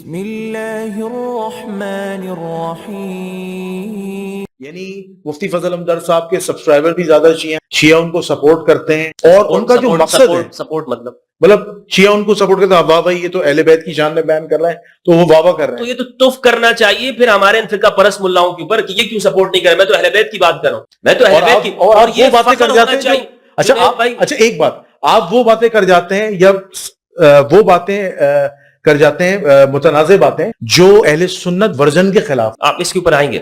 بسم اللہ الرحمن الرحیم. یعنی مفتی فضل احمد صاحب کے سبسکرائبر بھی زیادہ شیعہ ان کو سپورٹ کرتے ہیں، اور ان کا جو مقصد ہے سپورٹ مطلب شیعہ ان کو سپورٹ کرتے ہیں. واہ بھائی یہ تو اہل بیت کی شان میں بیان کر رہے ہیں، تو وہ واہ واہ کر رہے تو ہیں. یہ تو تف کرنا چاہیے پھر ہمارے ان فرقہ پرست ملاؤں کے اوپر کہ یہ کیوں سپورٹ نہیں کرے. میں تو اہل بیت کی بات کر رہا ہوں، میں تو اہل بیت کی، اور یہ وہ باتیں کر جاتے ہیں. اچھا ایک بات، آپ وہ باتیں کر جاتے ہیں یا وہ باتیں کر جاتے ہیں متنازع باتیں جو اہل سنت ورژن کے خلاف. آپ اس کے اوپر آئیں گے،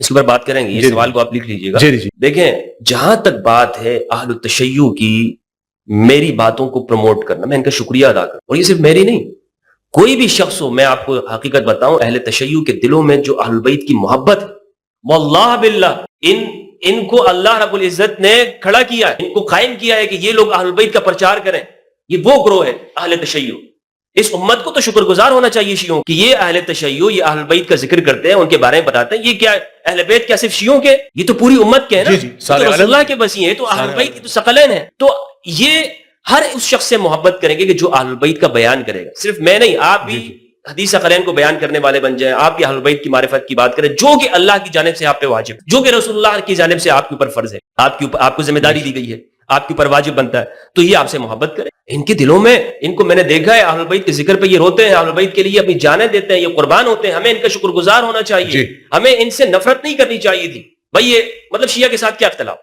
اس کے اوپر بات کریں گے. یہ سوال کو آپ لکھ لیجئے گا. جی. دیکھیں، جہاں تک بات ہے اہل التشیع کی، میری باتوں کو پروموٹ کرنا، میں ان کا شکریہ ادا کروں. اور یہ صرف میری نہیں، کوئی بھی شخص ہو، میں آپ کو حقیقت بتاؤں، اہل تشیع کے دلوں میں جو اہل البیت کی محبت ہے، واللہ باللہ ان کو اللہ رب العزت نے کھڑا کیا ہے، ان کو قائم کیا ہے کہ یہ لوگ اہل البیت کا پرچار کریں. یہ وہ گروہ ہے اہل تشیع. اس امت کو تو شکر گزار ہونا چاہیے شیعوں کہ یہ اہل تشیع، یہ اہل بیت کا ذکر کرتے ہیں، ان کے بارے میں بتاتے ہیں. یہ کیا اہل بیت کیا صرف شیعوں کے؟ یہ تو پوری امت کے ہیں نا. تو رسول اللہ کے بسی ہیں، تو اہل بیت کی تو ثقلین ہیں. تو یہ ہر اس شخص سے محبت کریں گے کہ جو اہل بیت کا بیان کرے گا. صرف میں نہیں، آپ بھی حدیث ثقلین کو بیان کرنے والے بن جائیں. آپ بھی اہل بیت کی معرفت کی بات کریں، جو کہ اللہ کی جانب سے آپ پہ واجب، جو کہ رسول اللہ کی جانب سے آپ کے اوپر فرض ہے، آپ کو ذمہ داری دی گئی ہے، آپ کے اوپر واجب بنتا ہے. تو یہ آپ سے محبت کریں. ان کے دلوں میں، ان کو میں نے دیکھا ہے اہل بیت کے ذکر پہ یہ روتے ہیں، اہل بیت کے لیے اپنی جانیں دیتے ہیں، یہ قربان ہوتے ہیں. ہمیں ان کا شکر گزار ہونا چاہیے. ہمیں ان سے نفرت نہیں کرنی چاہیے تھی. بھائی یہ مطلب شیعہ کے ساتھ کیا اختلاف؟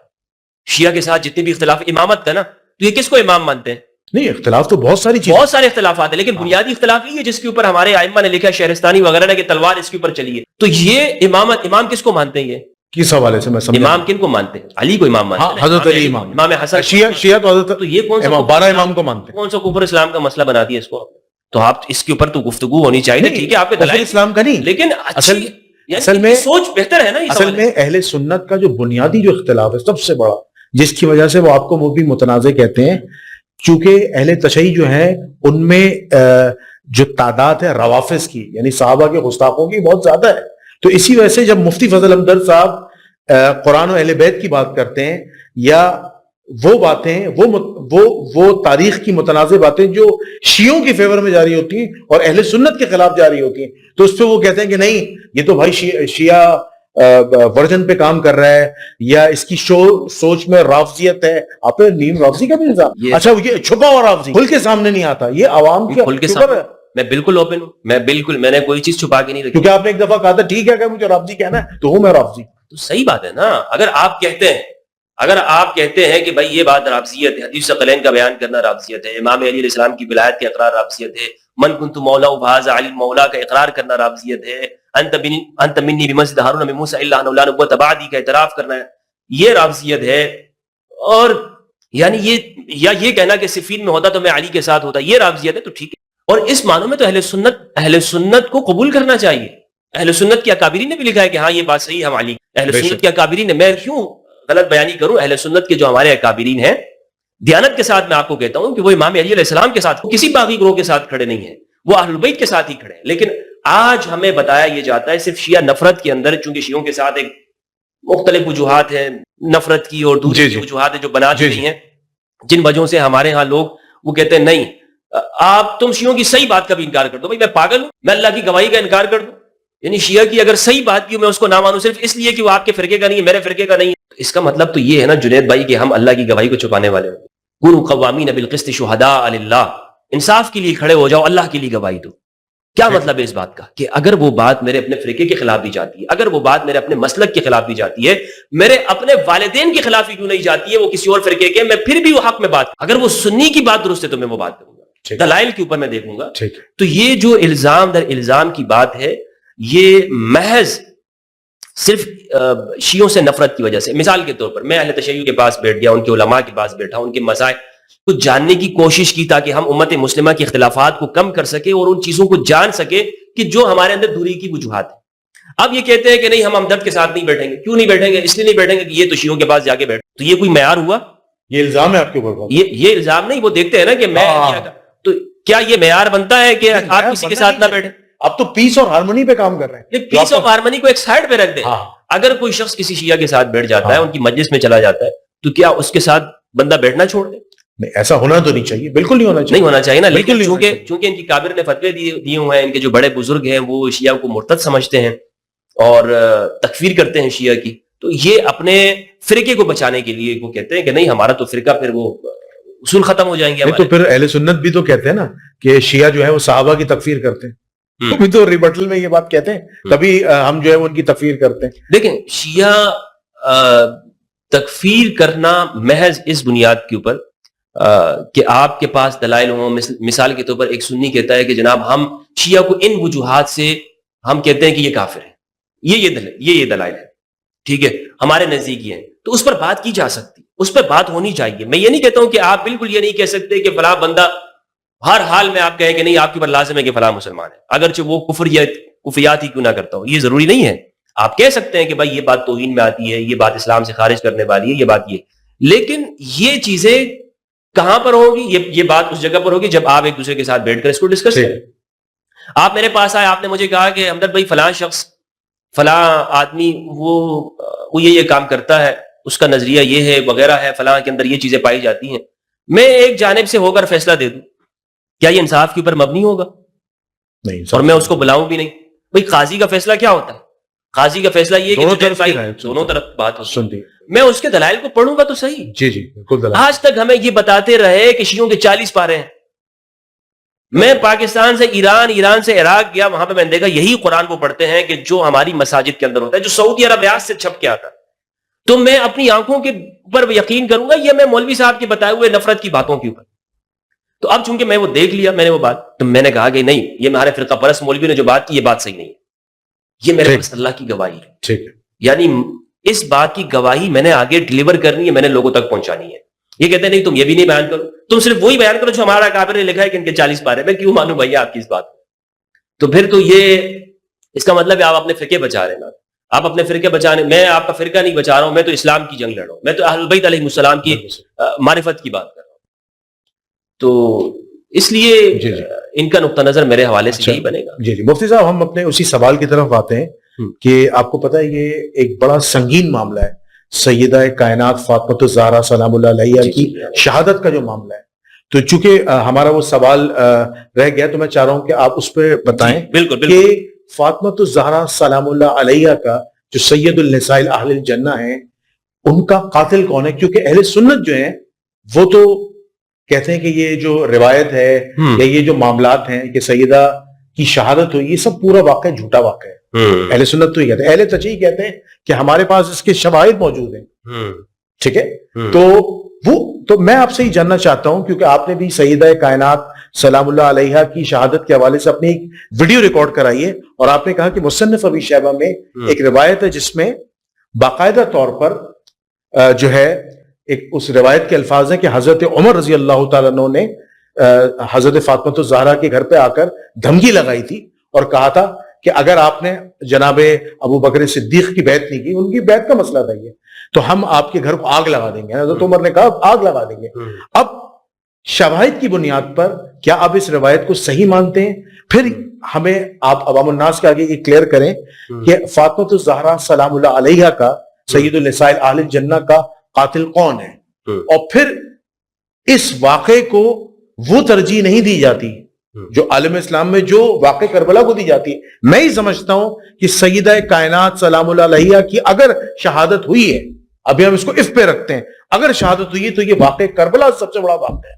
شیعہ کے ساتھ جتنی بھی اختلاف، امامت کا نا، تو یہ کس کو امام مانتے ہیں؟ نہیں، اختلاف تو بہت ساری چیزیں، بہت سارے اختلافات ہیں، لیکن بنیادی اختلاف یہ ہے جس کے اوپر ہمارے ائمہ نے لکھا، شہرستانی وغیرہ نے، کہ تلوار اس کے اوپر چلی ہے. تو یہ امام کس کو مانتے ہیں؟ یہ کس حوالے سے میں سمجھا؟ امام کن کو مانتے ہیں؟ علی کو امام مانتے ہیں. حضرت علی امام، امام حسن. شیعہ تو حضرت، تو یہ کون سا 12 امام کو مانتے ہیں. کون سا کفر اسلام کا مسئلہ بنا دیا اس کو؟ تو آپ اس کے اوپر تو گفتگو ہونی چاہیے. ٹھیک ہے، آپ کے دلائل اسلام کا نہیں، لیکن اصل میں سوچ بہتر ہے نا. اصل میں اہل سنت کا جو بنیادی جو اختلاف ہے سب سے بڑا، جس کی وجہ سے وہ آپ کو بھی متنازع کہتے ہیں، چونکہ اہل تشیع جو ہیں ان میں جو تعداد ہے روافض کی، یعنی صحابہ کے گستاخوں کی، بہت زیادہ ہے. تو اسی وجہ سے جب مفتی فضل احمد صاحب قرآن و اہل بیت کی بات کرتے ہیں، یا وہ باتیں، وہ تاریخ کی متنازع باتیں جو شیعوں کی فیور میں جاری ہوتی ہیں اور اہل سنت کے خلاف جاری ہوتی ہیں، تو اس پہ وہ کہتے ہیں کہ نہیں، یہ تو بھائی شیعہ ورژن پہ کام کر رہا ہے، یا اس کی سوچ میں رافضیت ہے. آپ نے نیم رافضی کا بھی الزام، اچھا یہ چھپا ہوا رافضی کھل کے سامنے نہیں آتا، یہ عوام کے اوپر ہے. میں بالکل اوپن ہوں، میں نے کوئی چیز چھپا کے نہیں رکھی. کیونکہ آپ نے ایک دفعہ کہا تھا ٹھیک ہے اگر مجھے رافضی کہنا ہے تو ہوں میں رافضی. تو صحیح بات ہے نا. اگر آپ کہتے ہیں کہ بھائی یہ بات رافضیت ہے، حدیث ثقلین کا بیان کرنا رافضیت ہے، امام علی علیہ السلام کی ولایت کا اقرار رافضیت ہے، من کنت مولا فہذا علی مولا کا اقرار کرنا رافضیت ہے، انت منی بمنزلۃ ہارون من موسیٰ الا انہ لا نبوۃ بعدی کا اعتراف کرنا ہے، یہ رافضیت ہے. اور یعنی یہ کہنا کہ صفین میں ہوتا تو میں علی کے ساتھ ہوتا، یہ رافضیت ہے. تو ٹھیک ہے. اور اس معنوں میں تو اہل سنت کو قبول کرنا چاہیے. اہل سنت کی اکابرین نے بھی لکھا ہے کہ ہاں یہ بات صحیح ہے، ہم علی اہل سنت کی اکابرین نے، میں کیوں غلط بیانی کروں؟ اہل سنت کے جو ہمارے اکابرین ہیں، دیانت کے ساتھ میں آپ کو کہتا ہوں کہ وہ امام علی علیہ السلام کے ساتھ، کسی باغی گروہ کے ساتھ کھڑے نہیں ہیں، وہ اہل البیت کے ساتھ ہی کھڑے ہیں. لیکن آج ہمیں بتایا یہ جاتا ہے صرف شیعہ نفرت کے اندر، چونکہ شیعوں کے ساتھ ایک مختلف وجوہات ہیں نفرت کی، اور دوسری وجوہات ہیں جو بنا دی گئی ہیں، جن وجہوں سے ہمارے ہاں لوگ وہ کہتے ہیں نہیں، تم شیعوں کی صحیح بات کا بھی انکار کر دو. بھائی میں پاگل ہوں؟ میں اللہ کی گواہی کا انکار کر دوں؟ یعنی شیعہ کی اگر صحیح بات کی میں اس کو نہ مانوں صرف اس لیے کہ وہ آپ کے فرقے کا نہیں ہے، میرے فرقے کا نہیں ہے. اس کا مطلب تو یہ ہے نا جنید بھائی کہ ہم اللہ کی گواہی کو چھپانے والے ہیں. کونوا قوامین بالقسط شہداء للہ، انصاف کے لیے کھڑے ہو جاؤ، اللہ کے لیے گواہی دو. کیا مطلب ہے اس بات کا؟ کہ اگر وہ بات میرے اپنے فرقے کے خلاف بھی جاتی ہے، اگر وہ بات میرے اپنے مسلک کے خلاف بھی جاتی ہے، میرے اپنے والدین کے خلاف ہی کیوں نہیں جاتی ہے، وہ کسی اور فرقے کے، میں پھر بھی وہ حق میں بات، اگر وہ سنی کی بات درست ہے تو میں وہ بات کروں گا، دلائل کے اوپر میں دیکھوں گا. تو یہ جو الزام در الزام کی بات ہے، یہ محض صرف شیعوں سے نفرت کی وجہ سے. مثال کے طور پر میں اہل تشیع کے پاس بیٹھ گیا، ان کے علماء کے پاس بیٹھا، ان کے مسائل کو جاننے کی کوشش کی تاکہ ہم امت مسلمہ کے اختلافات کو کم کر سکے اور ان چیزوں کو جان سکے کہ جو ہمارے اندر دوری کی وجوہات ہیں. اب یہ کہتے ہیں کہ نہیں ہم ہمدرد کے ساتھ نہیں بیٹھیں گے. کیوں نہیں بیٹھیں گے؟ اس لیے نہیں بیٹھیں گے کہ یہ تو شیعوں کے پاس جا کے بیٹھے. تو یہ کوئی معیار ہوا؟ یہ الزام ہے آپ کے اوپر. یہ الزام نہیں، وہ دیکھتے ہیں نا کہ میں تو کیا یہ معیار بنتا ہے کہ آپ کسی کے ساتھ نہ بیٹھیں؟ اب تو پیس اور ہارمونی پہ کام کر رہے ہیں. پیس اور ہارمونی کو ایک سائڈ پہ رکھ دیں. اگر کوئی شخص کسی شیعہ کے ساتھ بیٹھ جاتا ہے، ان کی مجلس میں چلا جاتا ہے، تو کیا اس کے ساتھ بندہ بیٹھنا چھوڑ دے؟ نہیں ایسا ہونا تو نہیں چاہیے, بالکل نہیں ہونا چاہیے, نہیں ہونا چاہیے نا, بالکل لیکن نہیں ہونا چونکہ ان کی کابر نے فتوے دیے ہوئے ہیں, ان کے جو بڑے بزرگ ہیں وہ شیعہ کو مرتد سمجھتے ہیں اور تکفیر کرتے ہیں شیعہ کی, تو یہ اپنے فرقے کو بچانے کے لیے وہ کہتے ہیں کہ نہیں ہمارا تو فرقہ پھر وہ اصول ختم ہو جائیں گے. تو پھر اہل سنت بھی تو کہتے ہیں نا کہ شیعہ جو ہے وہ صحابہ کی تکفیر کرتے ہیں, بھی تو ریبٹل میں یہ بات کہتے ہیں, تبھی ہم جو ہے ان کی تکفیر کرتے ہیں. دیکھیں شیعہ تکفیر کرنا محض اس بنیاد کے اوپر کہ آپ کے پاس دلائل ہوں, مثال کے طور پر ایک سنی کہتا ہے کہ جناب ہم شیعہ کو ان وجوہات سے ہم کہتے ہیں کہ یہ کافر ہے, یہ دلائل ہے, ٹھیک ہے, ہمارے نزدیک یہ ہے, تو اس پر بات کی جا سکتی, اس پر بات ہونی چاہیے. میں یہ نہیں کہتا ہوں کہ آپ بالکل یہ نہیں کہہ سکتے کہ فلاں بندہ ہر حال میں آپ کہیں کہ نہیں آپ کے اوپر لازم ہے کہ فلاں مسلمان ہے, اگرچہ وہ کفریات ہی کیوں نہ کرتا ہو, یہ ضروری نہیں ہے. آپ کہہ سکتے ہیں کہ بھائی یہ بات توہین میں آتی ہے, یہ بات اسلام سے خارج کرنے والی ہے, یہ بات یہ, لیکن یہ چیزیں کہاں پر ہوگی, یہ بات اس جگہ پر ہوگی جب آپ ایک دوسرے کے ساتھ بیٹھ کر اس کو ڈسکس کریں. آپ میرے پاس آئے, آپ نے مجھے کہا کہ ہمدرد بھائی فلاں شخص فلاں آدمی وہ یہ کام کرتا ہے, اس کا نظریہ یہ ہے وغیرہ ہے, فلاں کے اندر یہ چیزیں پائی جاتی ہیں, میں ایک جانب سے ہو کر فیصلہ دے دوں, کیا یہ انصاف کے اوپر مبنی ہوگا؟ نہیں, اور میں اس کو بلاؤں بھی نہیں. بھائی قاضی کا فیصلہ کیا ہوتا ہے؟ قاضی کا فیصلہ یہ کہ دونوں طرف بات ہوتی ہے, میں اس کے دلائل کو پڑھوں گا تو صحیح. جی جی بالکل. آج تک ہمیں یہ بتاتے رہے کہ شیعوں کے 40 پارے ہیں. میں پاکستان سے ایران سے عراق گیا, وہاں پہ میں نے دیکھا یہی قرآن وہ پڑھتے ہیں کہ جو ہماری مساجد کے اندر ہوتا ہے, جو سعودی عرب ریاض سے چھپ کے آتا ہے. تو میں اپنی آنکھوں کے اوپر یقین کروں گا یہ میں مولوی صاحب کے بتائے ہوئے نفرت کی باتوں کے اوپر. تو اب چونکہ میں وہ دیکھ لیا, میں نے وہ بات, تو میں نے کہا کہ نہیں, یہ ہمارے فرقہ پرست مولوی نے جو بات کی یہ بات صحیح نہیں ہے, یہ میرے پاس اللہ کی گواہی ہے. ٹھیک ہے, یعنی اس بات کی گواہی میں نے آگے ڈلیور کرنی ہے, میں نے لوگوں تک پہنچانی ہے. یہ کہتے ہیں نہیں تم یہ بھی نہیں بیان کرو, تم صرف وہی بیان کرو جو ہمارا کافر نے لکھا ہے کہ ان کے 40 پارے. میں کیوں مانوں بھائی آپ کی اس بات کو؟ تو پھر تو یہ اس کا مطلب ہے آپ اپنے فرقے بچا رہے ہیں نا, آپ اپنے فرقے بچانے, میں آپ کا فرقہ نہیں بچا رہا ہوں, میں تو اسلام کی جنگ لڑ رہا ہوں, میں تو اہل بیت علیہ السلام کی معرفت کی بات کر رہا ہوں. تو اس لیے ان کا نقطہ نظر میرے حوالے سے یہی بنے گا. جی جی مفتی صاحب, ہم اپنے اسی سوال کی طرف آتے ہیں کہ آپ کو پتہ ہے یہ ایک بڑا سنگین معاملہ ہے, سیدہ کائنات فاطمہ الزہرا سلام اللہ علیہا کی شہادت کا جو معاملہ ہے. تو چونکہ ہمارا وہ سوال رہ گیا تو میں چاہ رہا ہوں کہ آپ اس پہ بتائیں. بالکل کہ فاطمہ الزہرا سلام اللہ علیہا کا جو سید النساء اہل الجنہ ہیں, ان کا قاتل کون ہے؟ کیونکہ اہل سنت جو ہیں وہ تو کہتے ہیں کہ یہ جو روایت ہے یا یہ جو معاملات ہیں کہ سیدہ کی شہادت ہوئی, یہ سب پورا واقعہ جھوٹا واقعہ ہے. اہل سنت تو یہ کہتے ہیں, اہل تشیع کہتے ہیں کہ ہمارے پاس اس کے شواہد موجود ہیں. ٹھیک ہے, تو میں آپ سے ہی جاننا چاہتا ہوں, کیونکہ آپ نے بھی سیدہ کائنات سلام اللہ علیہا کی شہادت کے حوالے سے اپنی ایک ویڈیو ریکارڈ کرائی ہے, اور آپ نے کہا کہ مصنف ابی شیبہ میں ایک روایت ہے جس میں باقاعدہ طور پر جو ہے ایک اس روایت کے الفاظ ہیں کہ حضرت عمر رضی اللہ تعالیٰ عنہ نے حضرت فاطمہ الزہرا کے گھر پہ آ کر دھمکی لگائی تھی اور کہا تھا کہ اگر آپ نے جناب ابو بکر صدیق کی بیعت نہیں کی, ان کی بیعت کا مسئلہ تھا یہ, تو ہم آپ کے گھر کو آگ لگا دیں گے. حضرت عمر نے کہا آگ لگا دیں گے. اب شواہد کی بنیاد پر کیا آپ اس روایت کو صحیح مانتے ہیں؟ پھر ہمیں آپ عوام الناس کے آگے یہ کلیئر کریں کہ فاطمہ الزہرا سلام اللہ علیہا کا سید النساء اہل الجنہ کا قاتل کون ہے, اور پھر اس واقعے کو وہ ترجیح نہیں دی جاتی جو عالم اسلام میں جو واقع کربلا کو دی جاتی ہے. میں ہی سمجھتا ہوں کہ سیدہ کائنات سلام اللہ علیہا کی اگر شہادت ہوئی ہے, ابھی ہم اس کو اف پہ رکھتے ہیں, اگر شہادت ہوئی ہے تو یہ واقع کربلا سب سے بڑا واقعہ ہے.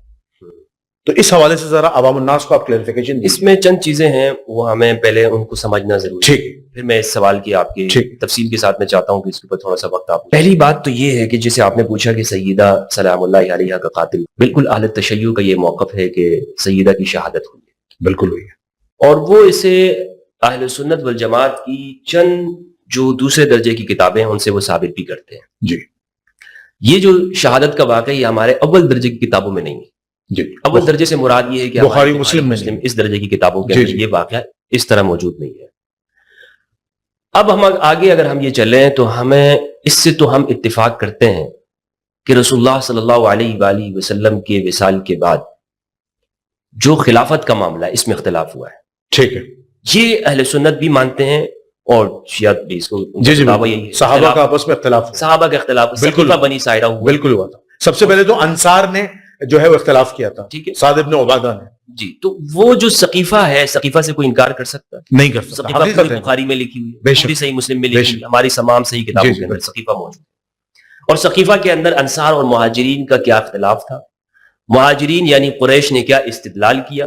تو اس حوالے سے ذرا عوام الناس کو آپ کلیریفیکیشن. اس میں چند چیزیں ہیں وہ ہمیں پہلے ان کو سمجھنا ضروری ہے, پھر میں اس سوال کی آپ کی تفصیل کے ساتھ میں چاہتا ہوں کہ اس کے اوپر تھوڑا سا وقت آپ. پہلی بات تو یہ ہے کہ جسے آپ نے پوچھا کہ سیدہ سلام اللہ علیہا کا قاتل, بالکل اہل تشیع کا یہ موقف ہے کہ سیدہ کی شہادت ہوئی ہے, بالکل ہوئی ہے, اور وہ اسے اہل سنت والجماعت کی چند جو دوسرے درجے کی کتابیں ہیں ان سے وہ ثابت بھی کرتے ہیں. جی, یہ جو شہادت کا واقعہ یہ ہمارے اول درجے کی کتابوں میں نہیں ہے. جی, اول درجے سے مراد یہ ہے کہ بخاری مسلم اس درجے کی کتابوں کے اندر یہ واقعہ اس طرح موجود نہیں ہے. اب ہم آگے اگر ہم یہ چلیں تو ہمیں اس سے تو ہم اتفاق کرتے ہیں کہ رسول اللہ صلی اللہ علیہ وآلہ وسلم کے وصال کے بعد جو خلافت کا معاملہ ہے اس میں اختلاف ہوا ہے. ٹھیک ہے, یہ اہل سنت بھی مانتے ہیں اور شیعہ بھی اس کو. جی جی, صحابہ کا آپس میں اختلاف, صحابہ کا اختلاف بالکل بنی سائرہ ہوا, بالکل ہوا تھا. سب سے پہلے تو انصار نے جو ہے وہ اختلاف کیا تھا ٹھیک ہے سعد ابن عبادہ نے. جی. تو وہ جو سقیفہ ہے، سقیفہ سے کوئی انکار کر سکتا ہے؟ نہیں کر سکتا، سقیفہ حقیقت ہے. بخاری میں لکھی ہوئی بے ہے، شک. پوری صحیح مسلم میں بے لکھی شک. ہوئی ہے، ہماری تمام صحیح کتابوں جی، کے اندر بالکل. سقیفہ موجود ہے. اور سقیفہ کے اندر انصار اور مہاجرین کا کیا اختلاف تھا، مہاجرین یعنی قریش نے کیا استدلال کیا،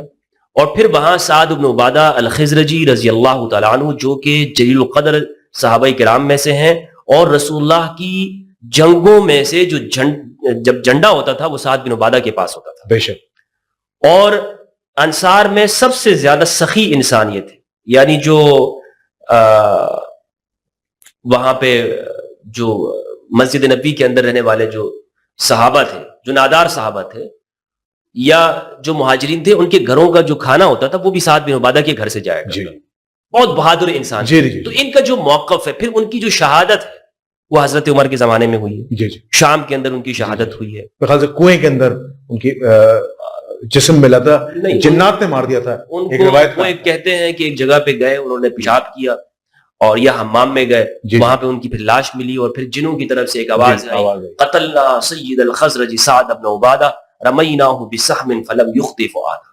اور پھر وہاں سعد بن عبادہ الخزرجی رضی اللہ تعالیٰ عنہ جو کہ جلیل القدر صحابہ کرام میں سے ہیں، اور رسول اللہ کی جنگوں میں سے جو جب جھنڈا ہوتا تھا وہ سعد بن عبادہ کے پاس ہوتا تھا. بے شک. اور انصار میں سب سے زیادہ سخی انسان یہ تھے، یعنی جو وہاں پہ جو مسجد نبی کے اندر رہنے والے جو صحابہ تھے، جو نادار صحابہ تھے یا جو مہاجرین تھے، ان کے گھروں کا جو کھانا ہوتا تھا وہ بھی سعد بن عبادہ کے گھر سے جایا کرتا جی. تھا. بہت بہادر انسان. جی جی. تو ان کا جو موقف ہے، پھر ان کی جو شہادت ہے وہ حضرت عمر کے زمانے میں ہوئی ہے. جی جی. شام کے اندر ان کی شہادت ہوئی ہے. میرے خیال سے کنویں کے اندر ان کی جسم ملا تھا، نہیں، جنات نے مار دیا تھا. ان ایک کو روایت وہ ایک کہتے ہیں کہ ایک جگہ پہ گئے، انہوں نے پیشاب کیا اور یا حمام میں گئے، جی. وہاں پہ ان کی پھر لاش ملی، اور پھر جنوں کی طرف سے ایک آواز آئی، آئی. قتلنا سید الخزرج سعد بن عبادہ رمیناہ بسہم فلم یخط فؤادہ.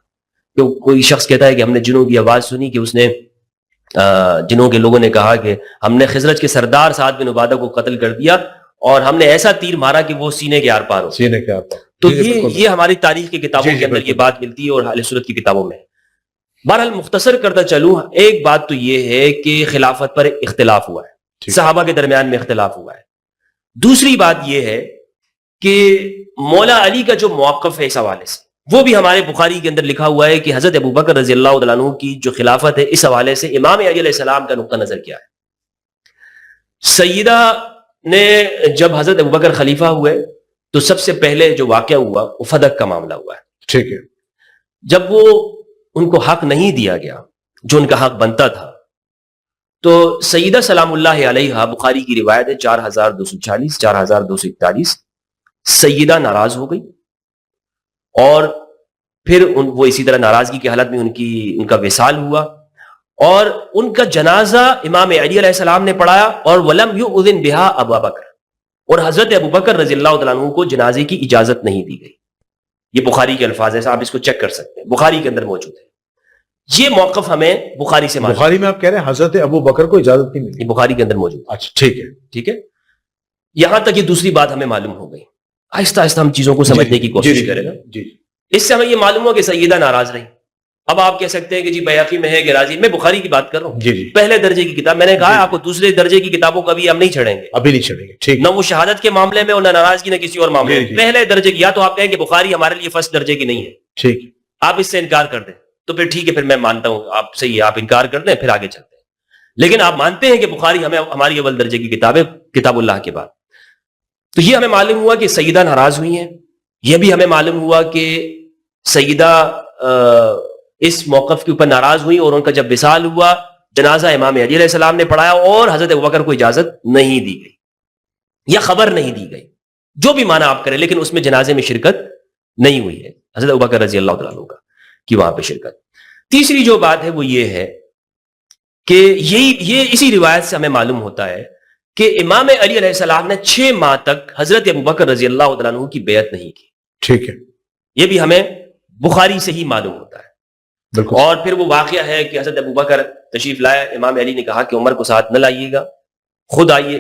تو کوئی شخص کہتا ہے کہ ہم نے جنوں کی آواز سنی کہ اس نے جنوں کے لوگوں نے کہا کہ ہم نے خزرج کے سردار سعد بن عبادہ کو قتل کر دیا، اور ہم نے ایسا تیر مارا کہ وہ سینے کے آر پار ہو. سینے کے آر پار. تو یہ ہماری تاریخ کی کتابوں کے اندر یہ بالکل. بات ملتی ہے اور اہل سنت کی کتابوں میں. بہرحال مختصر کرتا چلوں، ایک بات تو یہ ہے کہ خلافت پر اختلاف ہوا ہے، صحابہ کے درمیان میں اختلاف ہوا ہے. دوسری بات یہ ہے کہ مولا علی کا جو موقف ہے اس حوالے سے، وہ بھی ہمارے بخاری کے اندر لکھا ہوا ہے کہ حضرت ابوبکر رضی اللہ تعالیٰ عنہ کی جو خلافت ہے اس حوالے سے امام علی علیہ السلام کا نقطہ نظر کیا ہے. سیدہ نے جب حضرت ابوبکر خلیفہ ہوئے تو سب سے پہلے جو واقعہ ہوا وہ فدق کا معاملہ ہوا ہے. ٹھیک ہے. جب وہ ان کو حق نہیں دیا گیا جو ان کا حق بنتا تھا، تو سیدہ سلام اللہ علیہا، بخاری کی روایت ہے 4240 4241، سیدہ ناراض ہو گئی، اور پھر وہ اسی طرح ناراضگی کی حالت میں ان کا وصال ہوا، اور ان کا جنازہ امام علی علیہ السلام نے پڑھایا، اور ولم یؤذن بہا ابو بکر، اور حضرت ابوبکر رضی اللہ تعالیٰ عنہ کو جنازے کی اجازت نہیں دی گئی. یہ بخاری کے الفاظ ہیں، آپ اس کو چیک کر سکتے ہیں، بخاری کے اندر موجود ہے. یہ موقف ہمیں بخاری سے بخاری میں آپ کہہ رہے ہیں حضرت ابو بکر کو اجازت نہیں ملی؟ یہ بخاری کے اندر موجود ہے. اچھا ٹھیک ہے. ٹھیک ہے. یہاں تک یہ دوسری بات ہمیں معلوم ہو گئی. آہستہ آہستہ ہم چیزوں کو سمجھنے کی کوشش کریں گے. جی. اس سے ہمیں یہ معلوم ہوا کہ سیدہ ناراض رہی. اب آپ کہہ سکتے ہیں کہ جی بیہقی میں ہے کہ راضی، میں بخاری کی بات کر رہا ہوں. جی جی. پہلے درجے کی کتاب، میں نے کہا آپ کو دوسرے درجے کی کتابوں کا بھی ہم نہیں چھڑیں گے، ابھی نہیں چلیں گے. ٹھیک. نہ وہ شہادت کے معاملے میں اور نہ ناراضگی نہ کسی اور معاملے میں. پہلے درجے کی، یا تو آپ کہیں کہ بخاری ہمارے لیے فرسٹ درجے کی نہیں ہے، ٹھیک، آپ اس سے انکار کر دیں تو پھر ٹھیک ہے، پھر میں مانتا ہوں آپ صحیح ہے، آپ انکار کر دیں، پھر آگے چلتے ہیں. لیکن آپ مانتے ہیں کہ بخاری ہماری اول درجے کی کتاب ہے کتاب اللہ کے بعد. تو یہ ہمیں معلوم ہوا کہ سیدہ ناراض ہوئی ہیں. یہ بھی ہمیں معلوم ہوا کہ سیدہ اس موقف کے اوپر ناراض ہوئی، اور ان کا جب وصال ہوا جنازہ امام علی علیہ السلام نے پڑھایا، اور حضرت ابوبکر کو اجازت نہیں دی گئی یا خبر نہیں دی گئی، جو بھی معنی آپ کریں، لیکن اس میں جنازے میں شرکت نہیں ہوئی ہے حضرت ابوبکر رضی اللہ تعالیٰ عنہ کا کہ وہاں پہ شرکت. تیسری جو بات ہے وہ یہ ہے کہ یہ اسی روایت سے ہمیں معلوم ہوتا ہے کہ امام علی علیہ السلام نے 6 ماہ تک حضرت ابوبکر رضی اللہ تعالیٰ عنہ کی بیعت نہیں کی. ٹھیک ہے. یہ بھی ہمیں بخاری سے ہی معلوم ہوتا ہے. بالکل. اور پھر وہ واقعہ ہے کہ حضرت ابوبکر تشریف لائے، امام علی نے کہا کہ عمر کو ساتھ نہ لائیے گا، خود آئیے،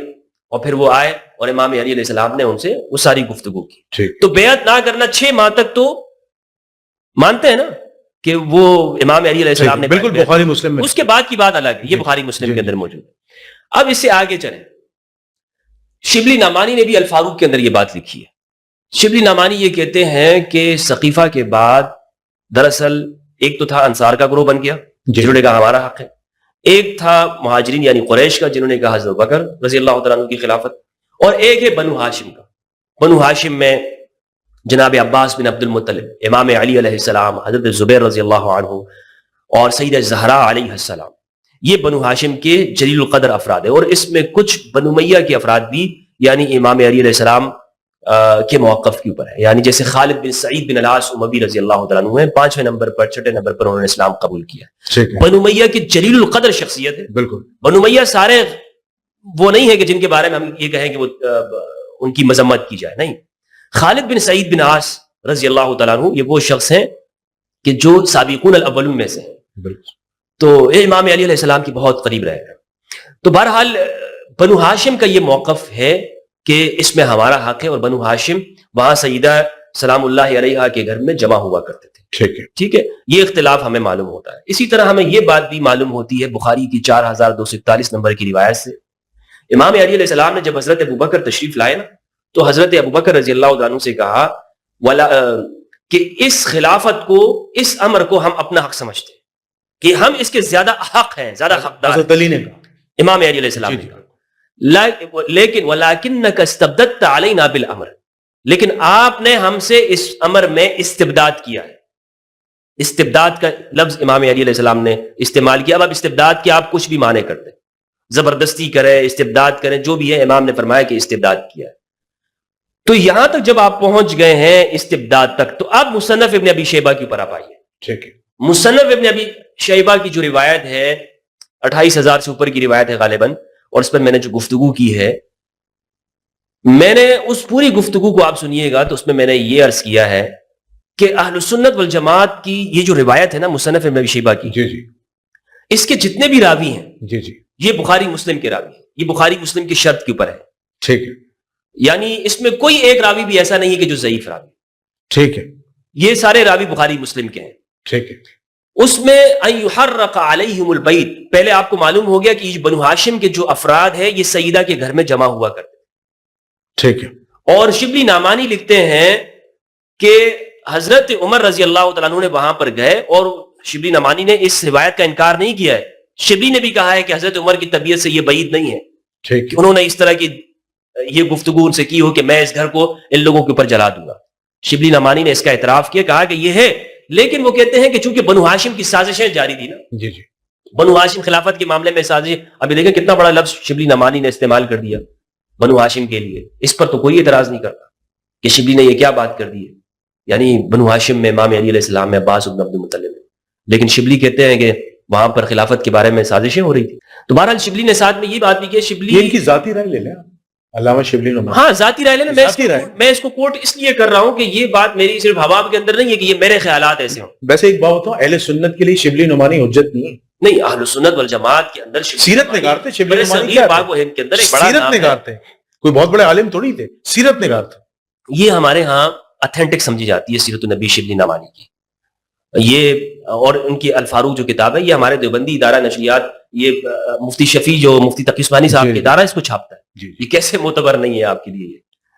اور پھر وہ آئے اور امام علی علیہ السلام نے ان سے وہ ساری گفتگو کی. ٹھیک. تو بیعت نہ کرنا 6 ماہ تک، تو مانتے ہیں نا کہ وہ امام علی علیہ السلام نے بالکل بخاری مسلم میں. اس کے بعد کی بات الگ ہے، یہ بخاری مسلم کے اندر موجود ہے. اب اس سے آگے چلیں. شبلی نعمانی نے بھی الفاروق کے اندر یہ بات لکھی ہے. شبلی نعمانی یہ کہتے ہیں کہ سقیفہ کے بعد دراصل ایک تو تھا انصار کا گروہ بن گیا جنہوں نے کہا ہمارا حق ہے، ایک تھا مہاجرین یعنی قریش کا جنہوں نے کہا حضرت بکر رضی اللہ تعالیٰ عنہ کی خلافت، اور ایک ہے بنو ہاشم کا. بنو ہاشم میں جناب عباس بن عبد المطلب، امام علی علیہ السلام، حضرت زبیر رضی اللہ عنہ، اور سیدہ زہرا علیہ السلام. یہ بنو ہاشم کے جلیل القدر افراد ہے، اور اس میں کچھ بنو امیہ کے افراد بھی یعنی امام علی علیہ السلام کے موقف کے اوپر ہے. یعنی جیسے خالد بن سعید بن العاص اموی رضی اللہ تعالیٰ عنہ ہیں، 5ویں نمبر پر 6 نمبر پر انہوں نے اسلام قبول کیا. بنو امیہ کی جلیل القدر شخصیت ہے. بالکل. بنو امیہ سارے وہ نہیں ہے کہ جن کے بارے میں ہم یہ کہیں کہ وہ ان کی مذمت کی جائے، نہیں. خالد بن سعید بن العاص رضی اللہ تعالیٰ عنہ یہ وہ شخص ہیں کہ جو سابقون الاولون میں سے ہیں، بالکل. تو امام علی علیہ السلام کی بہت قریب رہے ہیں. تو بہرحال بنو ہاشم کا یہ موقف ہے کہ اس میں ہمارا حق ہے، اور بنو ہاشم وہاں سیدہ سلام اللہ علیہا کے گھر میں جمع ہوا کرتے تھے. ٹھیک ہے، یہ اختلاف ہمیں معلوم ہوتا ہے. اسی طرح ہمیں یہ بات بھی معلوم ہوتی ہے بخاری کی 4241 نمبر کی روایت سے. امام علی علیہ السلام نے جب حضرت ابوبکر تشریف لائے نا، تو حضرت ابوبکر رضی اللہ عنہ سے کہا کہ اس خلافت کو، اس امر کو ہم اپنا حق سمجھتے ہیں، کہ ہم اس کے زیادہ حق ہیں، زیادہ حقدار. حضرت علی نے کہا، امام علی علیہ السلام نے کہا لیکن وَلَكِنَّكَ اسْتَبْدَدْتَ عَلَيْنَا بِالْأَمْرِ، لیکن آپ نے ہم سے اس امر میں استبداد کیا ہے. استبداد کا لفظ امام علی علیہ السلام نے استعمال کیا. اب استبداد کے آپ کچھ بھی معنی کرتے ہیں، زبردستی کریں، استبداد کریں، جو بھی ہے، امام نے فرمایا کہ استبداد کیا ہے. تو یہاں تک جب آپ پہنچ گئے ہیں استبداد تک، تو اب مصنف ابن ابی شیبہ کے اوپر آپ آئیے. ٹھیک ہے. مصنف ابن ابی شیبہ کی جو روایت ہے 28,000 سے اوپر کی روایت ہے غالباً، اور اس پر میں نے جو گفتگو کی ہے، میں نے اس پوری گفتگو کو آپ سنیے گا، تو اس میں میں نے یہ عرض کیا ہے کہ اہل السنت والجماعت کی یہ جو روایت ہے نا مصنف ابن ابی شیبہ کی، جی جی، اس کے جتنے بھی راوی ہیں، جی جی، یہ بخاری مسلم کے راوی ہیں، یہ بخاری مسلم کی شرط کے اوپر ہے. ٹھیک ہے. یعنی اس میں کوئی ایک راوی بھی ایسا نہیں ہے کہ جو ضعیف راوی. ٹھیک ہے. یہ سارے راوی بخاری مسلم کے ہیں. ٹھیک ہے. اس میں ان یحرق علیہم البیت، پہلے آپ کو معلوم ہو گیا کہ بنو ہاشم کے جو افراد ہیں یہ سیدہ کے گھر میں جمع ہوا کرتے ہیں. ٹھیک ہے. اور شبلی نعمانی لکھتے ہیں کہ حضرت عمر رضی اللہ تعالیٰ عنہ نے وہاں پر گئے، اور شبلی نعمانی نے اس روایت کا انکار نہیں کیا ہے. شبلی نے بھی کہا ہے کہ حضرت عمر کی طبیعت سے یہ بعید نہیں ہے ٹھیک کہ انہوں نے اس طرح کی یہ گفتگو ان سے کی ہو کہ میں اس گھر کو ان لوگوں کے اوپر جلا دوں گا. شبلی نعمانی نے اس کا اعتراف کیا، کہا کہ یہ ہے، لیکن وہ کہتے ہیں کہ چونکہ بنو ہاشم کی سازشیں جاری تھی نا، جی جی، بنو ہاشم خلافت کے معاملے میں سازش، ابھی دیکھیں کتنا بڑا لفظ شبلی نعمانی نے استعمال کر دیا بنو ہاشم کے لیے. اس پر تو کوئی اعتراض نہیں کرتا کہ شبلی نے یہ کیا بات کر دی ہے. یعنی بنو ہاشم میں امام علی علیہ السلام میں عباس بن عبد المطلب ہے، لیکن شبلی کہتے ہیں کہ وہاں پر خلافت کے بارے میں سازشیں ہو رہی تھی. تو بہرحال شبلی نے ساتھ میں یہ بات بھی کی، شبلی ان کی ذاتی رائے لے لیں علامہ شبلی نعمانی. ہاں ذاتی رائے لینا. میں اس کو کوٹ اس لیے کر رہا ہوں کہ یہ بات میری صرف ہوا کے اندر نہیں ہے کہ یہ میرے خیالات ایسے ہوں. ویسے ایک بات بتاؤں، اہل سنت کے لیے شبلی نعمانی حجت نہیں ہے. نہیں، اہل سنت والجماعت کے اندر سیرت نگار تھے شبلی نعمانی. کے اندر ایک بڑا سیرت نگار تھے، کوئی بہت بڑے عالم تھوڑی تھے، سیرت نگار تھے. یہ ہمارے ہاں اتھینٹک سمجھی جاتی ہے سیرت النبی شبلی نعمانی کی. یہ اور ان کی الفاروق جو کتاب ہے، یہ ہمارے دیوبندی ادارہ نشریات، یہ مفتی شفیع جو مفتی تقی عثمانی صاحب کے ادارہ اس کو چھاپتا ہے. یہ کیسے معتبر نہیں ہے آپ کے لیے؟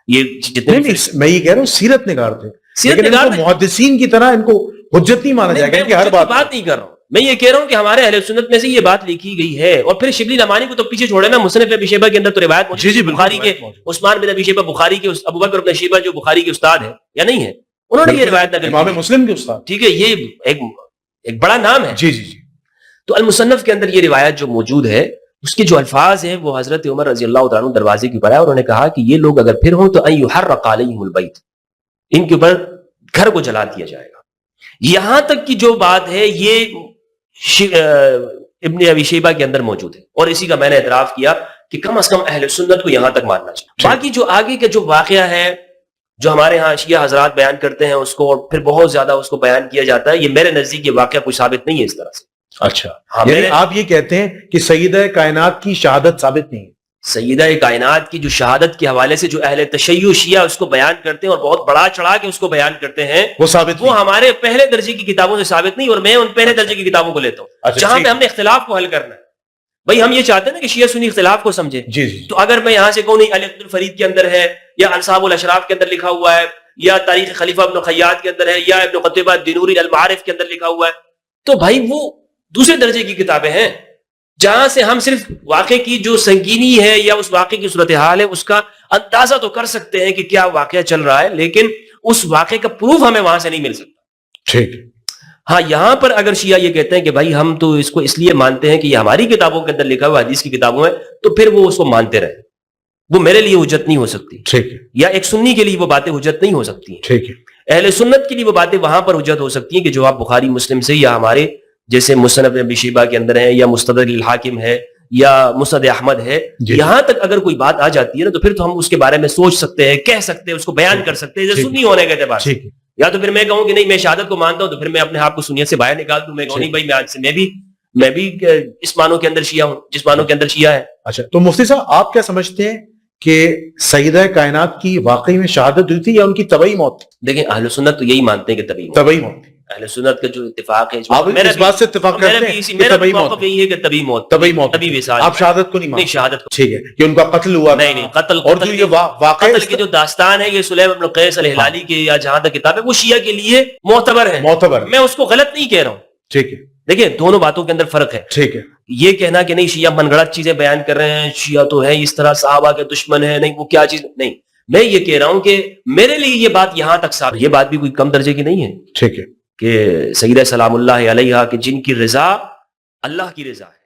یہ جتنے میں یہ کہہ رہا ہوں سیرت نگار تھے، سیرت لیکن نگار ان کو محدثین کی طرح ان کو حجت نہیں مانا جائے گا کہ ہر بات نہیں کر رہا ہوں. میں یہ کہہ رہا ہوں کہ ہمارے اہل سنت میں سے یہ بات لکھی گئی ہے. اور پھر شبلی نعمانی کو تو پیچھے چھوڑے نا، مصنف ابی شیبہ کے اندر تو روایت موجود ہے بخاری کے، عثمان بن ابی شیبہ بخاری کے، ابوبکر بن شیبہ جو بخاری کے استاد ہیں یا نہیں ہے، انہوں نے یہ روایت نقل کی، امام مسلم کے استاد. ٹھیک ہے، یہ ایک بڑا نام ہے. جی جی جی. تو المصنف کے اندر یہ روایت جو موجود ہے، اس کے جو الفاظ ہیں وہ حضرت عمر رضی اللہ تعالیٰ عنہ دروازے کے اوپر آئے، اور انہوں نے کہا کہ یہ لوگ اگر پھر ہوں تو ان یحرق علیہم البیت، ان کے اوپر گھر کو جلا دیا جائے گا. یہاں تک کی جو بات ہے یہ ابن ابی شیبہ کے اندر موجود ہے، اور اسی کا میں نے اعتراف کیا کہ کم از کم اہل سنت کو یہاں تک ماننا چاہیے. باقی جو آگے کا جو واقعہ ہے جو ہمارے ہاں شیعہ حضرات بیان کرتے ہیں اس کو، اور پھر بہت زیادہ اس کو بیان کیا جاتا ہے، یہ میرے نزدیک یہ واقعہ کوئی ثابت نہیں ہے اس طرح سے. اچھا، یعنی آپ یہ کہتے ہیں کہ سیدہ کائنات کی شہادت ثابت نہیں ہے؟ سیدہ کائنات کی جو شہادت کے حوالے سے جو اہل تشیع شیعہ اس کو بیان کرتے ہیں اور بہت بڑا چڑھا کے اس کو بیان کرتے ہیں، وہ ثابت وہ ہمارے پہلے درجے کی کتابوں سے ثابت نہیں، اور میں ان پہلے درجے کی کتابوں کو لیتا ہوں جہاں پہ ہم نے اختلاف کو حل کرنا ہے. بھائی ہم یہ چاہتے ہیں نا کہ شیعہ سنی اختلاف کو سمجھے. جی جی. تو اگر میں یہاں سے کہوں نہیں علی عبد الفرید کے اندر ہے، یا انصاب الاشراف کے اندر لکھا ہوا ہے، یا تاریخ خلیفہ ابن خیاط کے اندر ہے، یا ابن قتیبہ دینوری المعارف کے اندر لکھا ہوا ہے، تو بھائی وہ دوسرے درجے کی کتابیں ہیں جہاں سے ہم صرف واقعے کی جو سنگینی ہے یا اس واقعے کی صورتحال ہے اس کا اندازہ تو کر سکتے ہیں کہ کیا واقعہ چل رہا ہے، لیکن اس واقعے کا پروف ہمیں وہاں سے نہیں مل سکتا. ٹھیک. ہاں یہاں پر اگر شیعہ یہ کہتے ہیں کہ بھائی ہم تو اس کو اس لیے مانتے ہیں کہ یہ ہماری کتابوں کے اندر لکھا ہوا حدیث کی کتابوں میں، تو پھر وہ اس کو مانتے رہے، وہ میرے لیے حجت نہیں ہو سکتی. ٹھیک ہے. یا ایک سنی کے لیے وہ باتیں حجت نہیں ہو سکتی ہیں. ٹھیک ہے. اہل سنت کے لیے وہ باتیں وہاں پر حجت ہو سکتی ہیں کہ جو آپ بخاری مسلم سے یا ہمارے جیسے مصنف ابی شیبہ کے اندر ہے، یا مستدرک الحاکم ہے، یا مسند احمد ہے، یہاں تک اگر کوئی بات آ جاتی ہے نا تو پھر تو ہم اس کے بارے میں سوچ سکتے ہیں، کہہ سکتے ہیں، اس کو بیان کر سکتے ہیں سنی ہونے کے اعتبار سے. یا تو پھر میں کہوں کہ نہیں میں شہادت کو مانتا ہوں تو پھر میں اپنے آپ کو سنیت سے باہر نکال دوں, میں کہوں نہیں بھائی میں آج سے میں بھی اس معنوں کے اندر شیعہ ہوں جس معنوں کے اندر شیعہ ہے. اچھا تو مفتی صاحب آپ کیا سمجھتے ہیں کہ سیدہ کائنات کی واقعی میں شہادت ہوئی تھی یا ان کی طبعی موت؟ دیکھیں اہل سنت تو یہی مانتے ہیں کہ طبعی موت. اہل سنت کا جو اتفاق ہے آپ اس بات سے اتفاق کرتے ہیں کہ میرا طبعی موقف موت؟ یہی ہے کہ طبی موت, طبعی موت. طبی وصال. آپ شہادت کو نہیں مانتے؟ نہیں شہادت کو ٹھیک ہے کہ ان کا قتل ہوا. نہیں قتل اور جو یہ واقعہ قتل کی جو داستان ہے یہ سلیم بن قیس الہلالی کی یا جہاں تک کتاب ہے وہ شیعہ کے لیے معتبر ہے, معتبر. میں اس کو غلط نہیں کہہ رہا ہوں. ٹھیک ہے. دیکھیں دونوں باتوں کے اندر فرق ہے. ٹھیک ہے. یہ کہنا کہ نہیں شیعہ من گڑت چیزیں بیان کر رہے ہیں, شیعہ تو ہے اس طرح صحابہ کے دشمن ہیں, نہیں وہ کیا چیز نہیں. میں یہ کہہ رہا ہوں کہ میرے لیے یہ بات یہاں تک ثابت, یہ بات بھی کوئی کم درجے کی نہیں ہے. ٹھیک ہے. کہ سیدہ سلام اللہ علیہا کہ جن کی رضا اللہ کی رضا ہے,